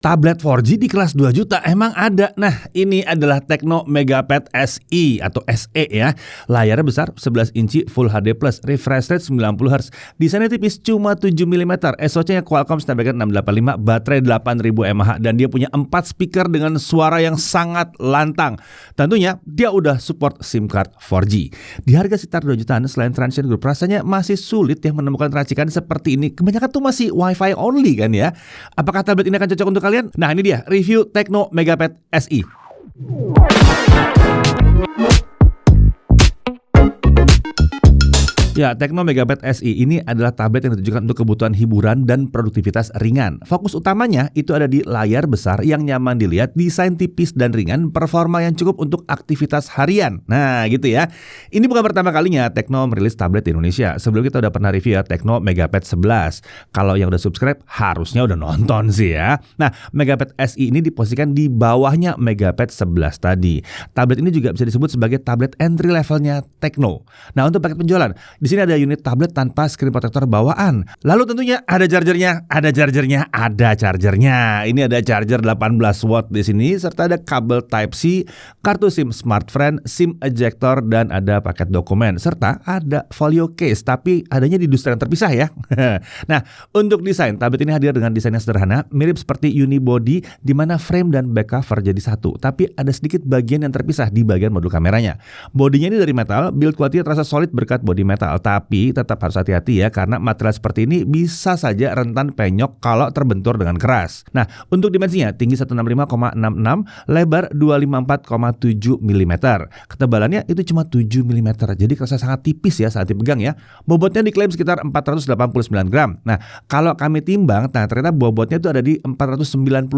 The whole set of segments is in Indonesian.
Tablet 4G di kelas 2 juta emang ada. Nah, ini adalah Tecno Megapad SE atau SE ya. Layarnya besar 11 inci Full HD+, refresh rate 90Hz. Desainnya tipis cuma 7 mm. SoC-nya Qualcomm Snapdragon 685, baterai 8000 mAh dan dia punya 4 speaker dengan suara yang sangat lantang. Tentunya dia udah support SIM card 4G. Di harga sekitar 2 jutaan selain Transsion Group, rasanya masih sulit ya menemukan racikan seperti ini. Kebanyakan tuh masih Wi-Fi only kan ya. Apakah tablet ini akan cocok untuk kalian? Nah, ini dia review Tecno Megapad SE. Ya, Tecno Megapad SE ini adalah tablet yang ditujukan untuk kebutuhan hiburan dan produktivitas ringan. Fokus utamanya itu ada di layar besar yang nyaman dilihat, desain tipis dan ringan, performa yang cukup untuk aktivitas harian. Nah, gitu ya. Ini bukan pertama kalinya Tecno merilis tablet di Indonesia. Sebelum kita udah pernah review ya Tecno Megapad 11. Kalau yang udah subscribe harusnya udah nonton sih ya. Nah, Megapad SE ini diposisikan di bawahnya Megapad 11 tadi. Tablet ini juga bisa disebut sebagai tablet entry levelnya Tecno. Nah, untuk paket penjualan, di sini ada unit tablet tanpa screen protector bawaan. Lalu tentunya ada chargernya. Ini ada charger 18 watt di sini serta ada kabel Type-C, kartu SIM smartphone, SIM ejector dan ada paket dokumen serta ada folio case tapi adanya di industri yang terpisah ya. Nah, untuk desain tablet ini hadir dengan desain yang sederhana, mirip seperti unibody di mana frame dan back cover jadi satu, tapi ada sedikit bagian yang terpisah di bagian modul kameranya. Bodinya ini dari metal, build quality terasa solid berkat bodi metal. Tapi tetap harus hati-hati ya karena material seperti ini bisa saja rentan penyok kalau terbentur dengan keras. Nah, untuk dimensinya tinggi 165,66, lebar 254,7 mm. Ketebalannya itu cuma 7 mm. Jadi kerasa sangat tipis ya saat dipegang ya. Bobotnya diklaim sekitar 489 gram. Nah, kalau kami timbang, ternyata bobotnya itu ada di 498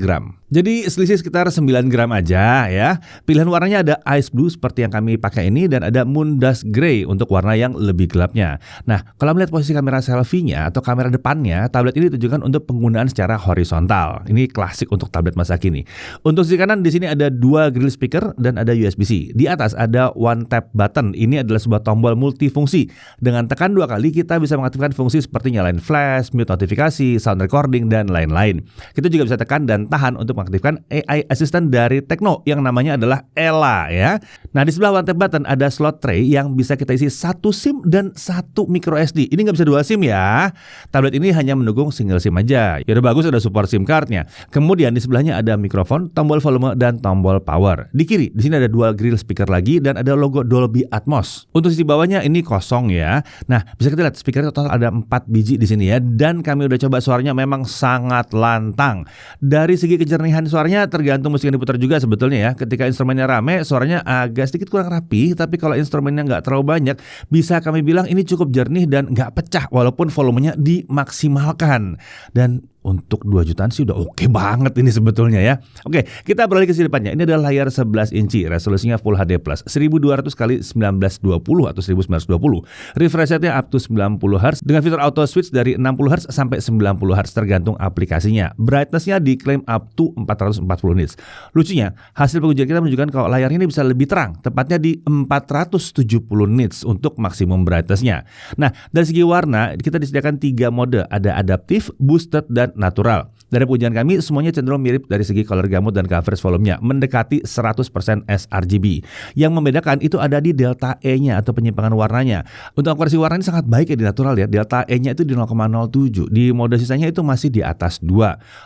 gram. Jadi selisih sekitar 9 gram aja ya. Pilihan warnanya ada ice blue seperti yang kami pakai ini dan ada moon dust gray untuk warna yang lebih gelapnya. Nah, kalau melihat posisi kamera selfie-nya atau kamera depannya, tablet ini ditujukan untuk penggunaan secara horizontal. Ini klasik untuk tablet masa kini. Untuk sisi kanan di sini ada 2 grill speaker dan ada USB-C. Di atas ada one tap button. Ini adalah sebuah tombol multifungsi. Dengan tekan 2 kali kita bisa mengaktifkan fungsi seperti nyalain flash, mute notifikasi, sound recording dan lain-lain. Kita juga bisa tekan dan tahan untuk mengaktifkan AI assistant dari Tecno yang namanya adalah Ella ya. Nah, di sebelah one tap button ada slot tray yang bisa kita isi 1 SIM dan 1 micro SD. Ini nggak bisa 2 SIM ya. Tablet ini hanya mendukung single SIM aja. Ya udah bagus ada support SIM cardnya. Kemudian di sebelahnya ada mikrofon, tombol volume dan tombol power. Di kiri di sini ada 2 grill speaker lagi dan ada logo Dolby Atmos. Untuk sisi bawahnya ini kosong ya. Nah, bisa kita lihat speaker total ada 4 biji di sini ya. Dan kami udah coba suaranya memang sangat lantang. Dari segi kejernihan suaranya tergantung musik yang diputar juga sebetulnya ya. Ketika instrumennya rame, suaranya agak sedikit kurang rapi. Tapi kalau instrumennya nggak terlalu banyak, bisa kami bilang ini cukup jernih dan nggak pecah walaupun volumenya dimaksimalkan. Dan untuk 2 jutaan sih udah oke banget ini sebetulnya ya. Oke, kita beralih ke sisi depannya. Ini adalah layar 11 inci, resolusinya Full HD+, 1200 x 1920 atau 1920. Refresh rate-nya up to 90Hz dengan fitur auto switch dari 60Hz sampai 90Hz tergantung aplikasinya. Brightness-nya diklaim up to 440 nits. Lucunya, hasil pengujian kita menunjukkan kalau layar ini bisa lebih terang, tepatnya di 470 nits untuk maksimum brightness-nya. Nah, dari segi warna, kita disediakan 3 mode, ada adaptif, boosted, dan natural. Dari pengujian kami, semuanya cenderung mirip dari segi color gamut dan coverage volumenya, mendekati 100% sRGB. Yang membedakan itu ada di delta E-nya atau penyimpangan warnanya. Untuk akurasi warna ini sangat baik ya di natural ya. Delta E-nya itu di 0,07. Di mode sisanya itu masih di atas 2.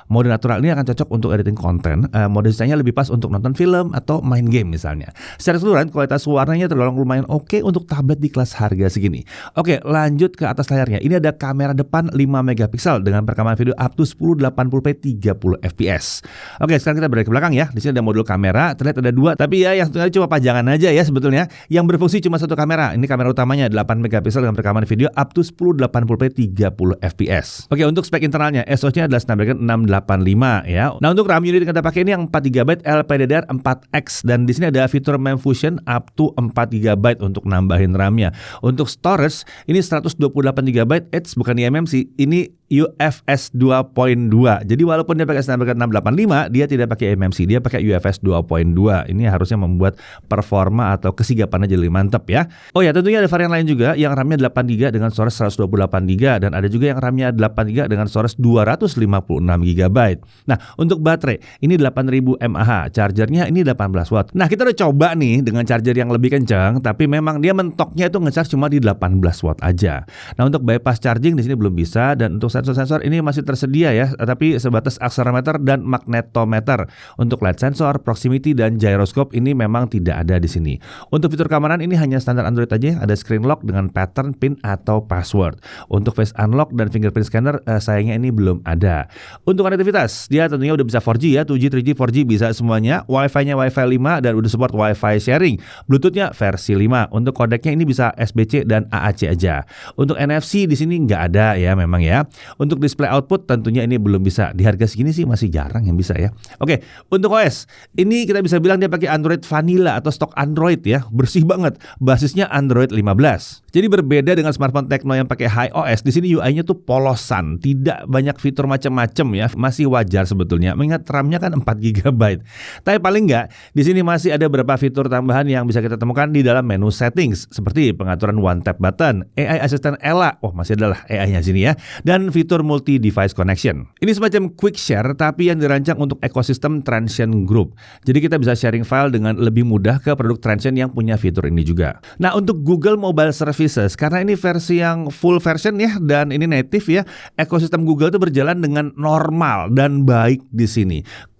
Mode natural ini akan cocok untuk editing konten. Mode sisanya lebih pas untuk nonton film atau main game misalnya. Secara keseluruhan, kualitas warnanya tergolong lumayan oke untuk tablet di kelas harga segini. Oke, lanjut ke atas layarnya. Ini ada kamera depan 5 megapiksel dengan perekaman video up to 1080p 30 fps. Oke, sekarang kita beralih ke belakang ya. Di sini ada modul kamera, terlihat ada 2, tapi ya yang satu kali cuma pajangan aja ya sebetulnya. Yang berfungsi cuma 1 kamera. Ini kamera utamanya 8 megapiksel dengan perekaman video up to 1080p 30 fps. Oke, untuk spek internalnya SoC-nya adalah Snapdragon 685 ya. Nah, untuk RAM unit yang kita pakai ini yang 4GB LPDDR4X dan di sini ada fitur MEMS Fusion up to 4GB untuk nambahin RAM-nya. Untuk storage ini 128GB, bukan eMMC, ini UFS 2.2. Jadi walaupun dia pakai Snapdragon 685, dia tidak pakai eMMC, dia pakai UFS 2.2. Ini harusnya membuat performa atau kesigapannya jadi lebih mantap ya. Oh ya, tentunya ada varian lain juga yang RAM-nya 8GB dengan storage 128GB, dan ada juga yang RAM-nya 8GB dengan storage 256GB. Nah, untuk baterai ini 8000 mAh, chargernya ini 18 watt. Nah, kita udah coba nih dengan charger yang lebih kencang, tapi memang dia mentoknya itu nge-charge cuma di 18 watt aja. Nah, untuk bypass charging di sini belum bisa, dan untuk sensor-sensor ini masih tersedia ya, tapi sebatas akselerometer dan magnetometer. Untuk light sensor, proximity dan gyroscope ini memang tidak ada di sini. Untuk fitur keamanan ini hanya standar Android aja, ada screen lock dengan pattern PIN atau password. Untuk face unlock dan fingerprint scanner sayangnya ini belum ada. Untuk konektivitas, dia tentunya udah bisa 4G ya, 2G, 3G, 4G bisa semuanya. Wi-Fi-nya Wi-Fi 5 dan udah support Wi-Fi sharing. Bluetooth-nya versi 5. Untuk kodeknya ini bisa SBC dan AAC aja. Untuk NFC di sini nggak ada ya memang ya. Untuk display output tentunya ini belum bisa. Di harga segini sih masih jarang yang bisa ya. Oke, untuk OS ini kita bisa bilang dia pakai Android vanilla atau stok Android ya, bersih banget. Basisnya Android 15. Jadi berbeda dengan smartphone Tecno yang pakai HiOS, di sini UI-nya tuh polosan, tidak banyak fitur macam-macam ya. Masih wajar sebetulnya, mengingat RAM-nya kan 4GB. Tapi paling nggak, di sini masih ada beberapa fitur tambahan yang bisa kita temukan di dalam menu settings, seperti pengaturan one tap button, AI Assistant Ella, masih adalah AI-nya sini ya, dan fitur multi-device connection. Ini semacam quick share, tapi yang dirancang untuk ekosistem Transsion Group. Jadi kita bisa sharing file dengan lebih mudah ke produk Transsion yang punya fitur ini juga. Nah, untuk Google Mobile Services, karena ini versi yang full version ya, dan ini native ya, ekosistem Google itu berjalan dengan normal dan baik di sini.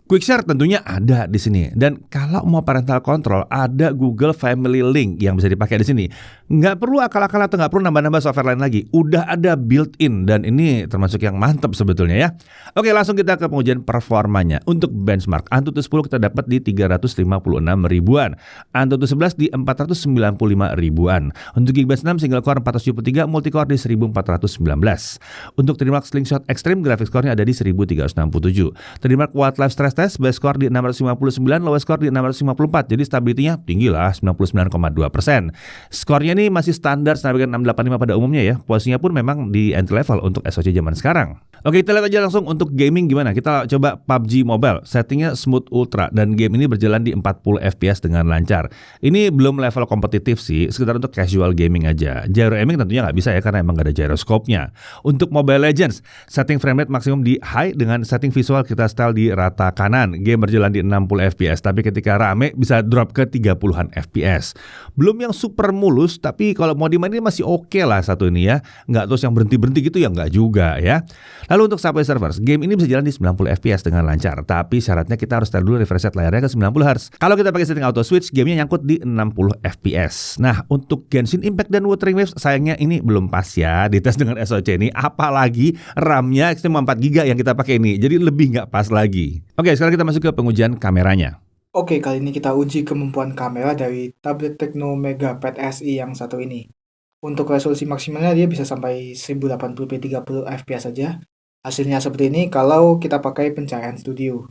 Quick Share tentunya ada di sini, dan kalau mau parental control ada Google Family Link yang bisa dipakai di sini. Nggak perlu akal-akalan atau nggak perlu nambah-nambah software lain lagi, udah ada built-in, dan ini termasuk yang mantap sebetulnya ya. Oke, langsung kita ke pengujian performanya. Untuk benchmark Antutu 10 kita dapat di 356 ribuan, Antutu 11 di 495 ribuan. Untuk Geekbench 6 single core 473, multi core di 1419. Untuk Trimark Slingshot Extreme graphics core-nya ada di 1367. Trimark Wildlife Stress Test base score di 659, lowest score di 654. Jadi stability-nya tinggi lah, 99,2%. Skornya ini masih standar Snapdragon 685 pada umumnya ya. Posisinya pun memang di entry level untuk SoC zaman sekarang. Oke, kita lihat aja langsung untuk gaming gimana. Kita coba PUBG Mobile, settingnya smooth ultra, dan game ini berjalan di 40 fps dengan lancar. Ini belum level kompetitif sih, sekitar untuk casual gaming aja. Gyro aiming tentunya nggak bisa ya, karena emang nggak ada gyroscope-nya. Untuk Mobile Legends, setting frame rate maksimum di high dengan setting visual kita style di rata kanan. Game berjalan di 60 fps, tapi ketika rame bisa drop ke 30-an fps. Belum yang super mulus, tapi kalau mau dimainin masih oke lah satu ini ya. Nggak terus yang berhenti-berhenti gitu ya, nggak juga ya. Lalu untuk Subway Surfers, game ini bisa jalan di 90 fps dengan lancar, tapi syaratnya kita harus setel dulu refresh rate layarnya ke 90 Hz. Kalau kita pakai setting auto switch, gamenya nyangkut di 60 fps. Nah, untuk Genshin Impact dan Wuthering Waves sayangnya ini belum pas ya dites dengan SoC ini, apalagi RAM-nya cuma 4GB yang kita pakai ini, jadi lebih nggak pas lagi. Oke, sekarang kita masuk ke pengujian kameranya. Oke, kali ini kita uji kemampuan kamera dari tablet Tecno Megapad SI yang satu ini. Untuk resolusi maksimalnya dia bisa sampai 1080p 30 fps saja. Hasilnya seperti ini kalau kita pakai pencahayaan studio.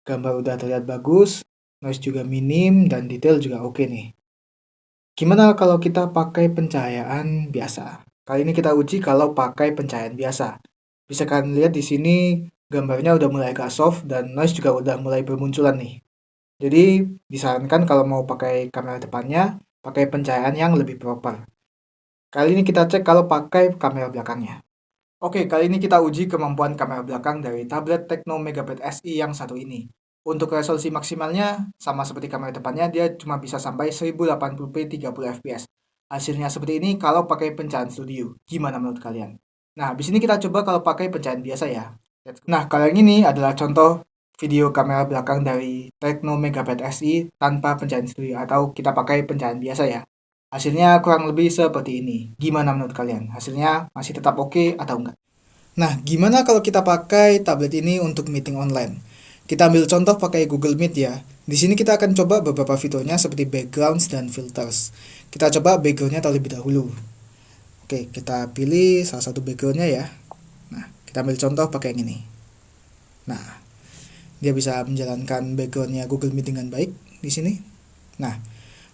Gambar udah terlihat bagus, noise juga minim, dan detail juga oke nih. Gimana kalau kita pakai pencahayaan biasa? Kali ini kita uji kalau pakai pencahayaan biasa. Bisa kalian lihat di sini gambarnya udah mulai agak soft dan noise juga udah mulai bermunculan nih. Jadi disarankan kalau mau pakai kamera depannya, pakai pencahayaan yang lebih proper. Kali ini kita cek kalau pakai kamera belakangnya. Oke, kali ini kita uji kemampuan kamera belakang dari tablet Tecno Megapad SI yang satu ini. Untuk resolusi maksimalnya, sama seperti kamera depannya, dia cuma bisa sampai 1080p 30 fps. Hasilnya seperti ini kalau pakai pencahayaan studio. Gimana menurut kalian? Nah, di sini kita coba kalau pakai pencahayaan biasa ya. Nah, kali ini adalah contoh video kamera belakang dari Tecno Megapad SI tanpa pencahayaan studio, atau kita pakai pencahayaan biasa ya. Hasilnya kurang lebih seperti ini. Gimana menurut kalian? Hasilnya masih tetap oke atau enggak? Nah, gimana kalau kita pakai tablet ini untuk meeting online? Kita ambil contoh pakai Google Meet ya. Di sini kita akan coba beberapa fiturnya seperti backgrounds dan filters. Kita coba backgroundnya terlebih dahulu. Oke, kita pilih salah satu backgroundnya ya. Nah, kita ambil contoh pakai yang ini. Nah, dia bisa menjalankan backgroundnya Google Meet dengan baik di sini. Nah,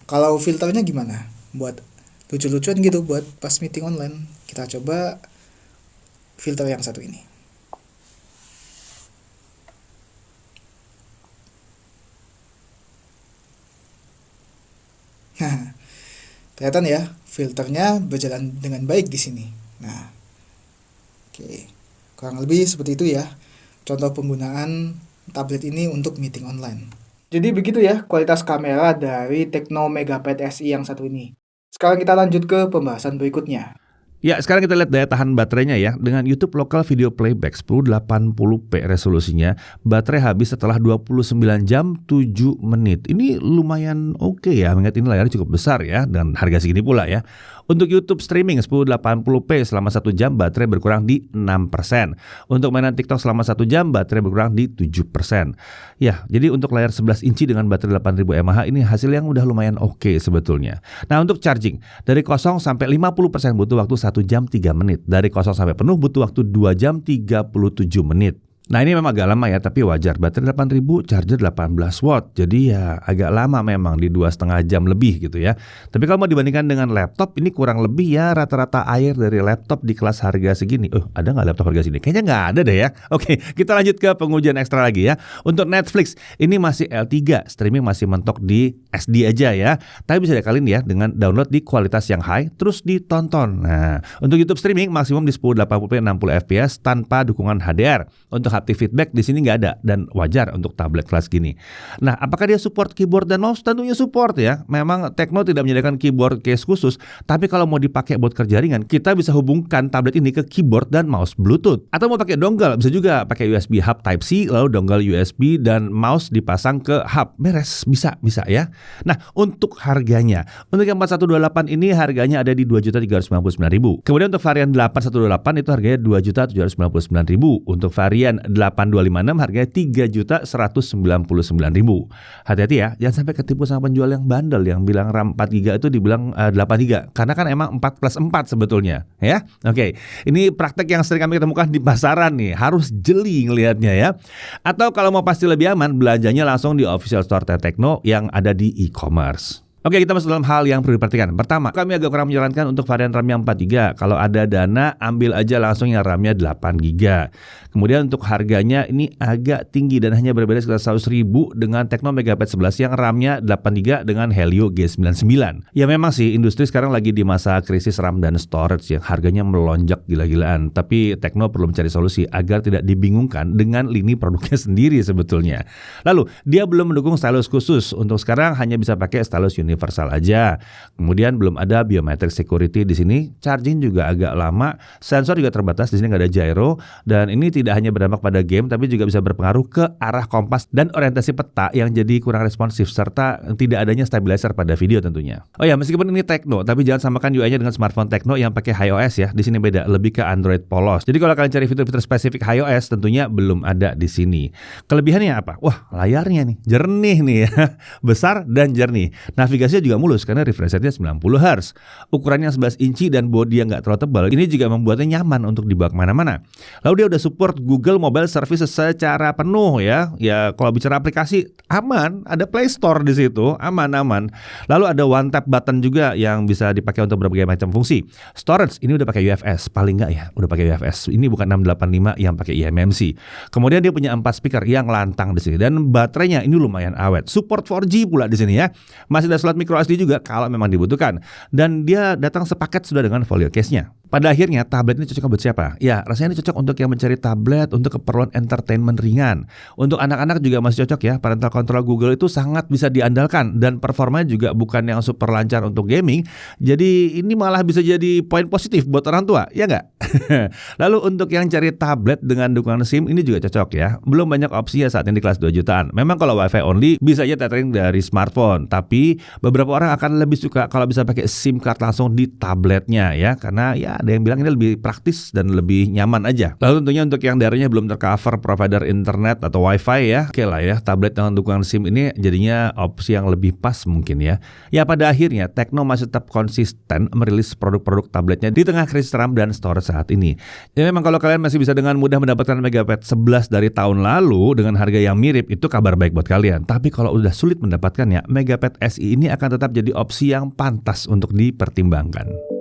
kalau filternya gimana? Buat lucu-lucuan gitu buat pas meeting online. Kita coba filter yang satu ini. Nah, kelihatan ya, filternya berjalan dengan baik di sini. Nah, oke. Kurang lebih seperti itu ya, contoh penggunaan tablet ini untuk meeting online. Jadi begitu ya kualitas kamera dari Tecno Megapad SI yang satu ini. Sekarang kita lanjut ke pembahasan berikutnya. Ya, sekarang kita lihat daya tahan baterainya ya. Dengan YouTube Local Video Playback 1080p resolusinya, baterai habis setelah 29 jam 7 menit. Ini lumayan oke ya, mengingat ini layarnya cukup besar ya, dan harga segini pula ya. Untuk YouTube streaming 1080p selama 1 jam baterai berkurang di 6%. Untuk mainan TikTok selama 1 jam baterai berkurang di 7%. Ya, jadi untuk layar 11 inci dengan baterai 8000 mAh ini hasil yang udah lumayan oke sebetulnya. Nah, untuk charging dari 0 sampai 50% butuh waktu 1 jam 3 menit. Dari 0 sampai penuh butuh waktu 2 jam 37 menit. Nah, ini memang agak lama ya, tapi wajar. Baterai 8000, charger 18 watt. Jadi ya agak lama memang, di 2,5 jam lebih gitu ya. Tapi kalau mau dibandingkan dengan laptop, ini kurang lebih ya rata-rata air dari laptop di kelas harga segini. Ada nggak laptop harga segini? Kayaknya nggak ada deh ya. Oke, kita lanjut ke pengujian ekstra lagi ya. Untuk Netflix, ini masih L3, streaming masih mentok di SD aja ya. Tapi bisa diakalin ya dengan download di kualitas yang high, terus ditonton. Nah, untuk YouTube streaming maksimum di 1080p 60 fps tanpa dukungan HDR. Untuk haptic feedback di sini nggak ada, dan wajar untuk tablet kelas gini. Nah, apakah dia support keyboard dan mouse? Tentunya support ya. Memang Tecno tidak menyediakan keyboard case khusus, tapi kalau mau dipakai buat kerja ringan, kita bisa hubungkan tablet ini ke keyboard dan mouse Bluetooth. Atau mau pakai dongle, bisa juga pakai USB hub Type-C, lalu dongle USB dan mouse dipasang ke hub. Beres, bisa ya. Nah, untuk harganya, untuk yang 4128 ini harganya ada di 2.399.000. Kemudian untuk varian 8128 itu harganya 2.799.000. Untuk varian 8256 harganya 3.199.000. Hati-hati ya, jangan sampai ketipu sama penjual yang bandel yang bilang RAM 4GB itu dibilang 8GB, karena kan emang 4+4 sebetulnya ya. Oke, ini praktek yang sering kami ketemukan di pasaran nih, harus jeli ngelihatnya ya. Atau kalau mau pasti lebih aman, belanjanya langsung di official store Tecno yang ada di e-commerce. Oke, kita masuk dalam hal yang perlu diperhatikan. Pertama, kami agak kurang menyarankan untuk varian RAM yang 4GB. Kalau ada dana, ambil aja langsung yang RAM-nya 8GB. Kemudian untuk harganya ini agak tinggi dan hanya berbeda sekitar 100.000 dengan Tecno Megapad 11 yang RAM-nya 8GB dengan Helio G99. Ya memang sih, industri sekarang lagi di masa krisis RAM dan storage yang harganya melonjak gila-gilaan. Tapi Tecno perlu mencari solusi agar tidak dibingungkan dengan lini produknya sendiri sebetulnya. Lalu, dia belum mendukung stylus khusus. Untuk sekarang hanya bisa pakai stylus universal aja. Kemudian belum ada biometric security di sini. Charging juga agak lama. Sensor juga terbatas. Di sini nggak ada gyro. Dan ini tidak hanya berdampak pada game, tapi juga bisa berpengaruh ke arah kompas dan orientasi peta yang jadi kurang responsif, serta tidak adanya stabilizer pada video tentunya. Oh ya, meskipun ini Tecno, tapi jangan samakan UI-nya dengan smartphone Tecno yang pakai iOS ya. Di sini beda, lebih ke Android polos. Jadi kalau kalian cari fitur-fitur spesifik iOS, tentunya belum ada di sini. Kelebihannya apa? Wah, layarnya nih jernih nih ya. Besar dan jernih. Navigasinya juga mulus karena refresh rate-nya 90Hz. Ukurannya 11 inci dan bodi yang nggak terlalu tebal. Ini juga membuatnya nyaman untuk dibawa kemana-mana. Lalu dia udah support Google Mobile Services secara penuh ya. Ya kalau bicara aplikasi aman, ada Play Store di situ, aman-aman. Lalu ada one tap button juga yang bisa dipakai untuk berbagai macam fungsi. Storage ini udah pakai UFS, paling nggak ya udah pakai UFS. Ini bukan 685 yang pakai eMMC. Kemudian dia punya 4 speaker yang lantang di sini dan baterainya ini lumayan awet. Support 4G pula di sini ya. Masih ada slot micro SD juga kalau memang dibutuhkan. Dan dia datang sepaket sudah dengan folio case-nya. Pada akhirnya tablet ini cocok buat siapa? Ya, rasanya ini cocok untuk yang mencari tablet untuk keperluan entertainment ringan. Untuk anak-anak juga masih cocok ya. Parental control Google itu sangat bisa diandalkan dan performanya juga bukan yang super lancar untuk gaming. Jadi ini malah bisa jadi poin positif buat orang tua, ya nggak? Lalu untuk yang cari tablet dengan dukungan SIM ini juga cocok ya. Belum banyak opsi ya saat ini di kelas 2 jutaan. Memang kalau WiFi only bisa aja tethering dari smartphone, tapi beberapa orang akan lebih suka kalau bisa pakai SIM card langsung di tabletnya ya, karena ya ada yang bilang ini lebih praktis dan lebih nyaman aja. Lalu tentunya untuk yang daerahnya belum tercover provider internet atau WiFi ya, oke lah ya, tablet dengan dukungan SIM ini jadinya opsi yang lebih pas mungkin ya. Ya pada akhirnya Tecno masih tetap konsisten merilis produk-produk tabletnya di tengah krisis RAM dan storage saat ini. Ya memang kalau kalian masih bisa dengan mudah mendapatkan Megapad 11 dari tahun lalu dengan harga yang mirip, itu kabar baik buat kalian. Tapi kalau udah sulit mendapatkannya, Megapad SI ini akan tetap jadi opsi yang pantas untuk dipertimbangkan.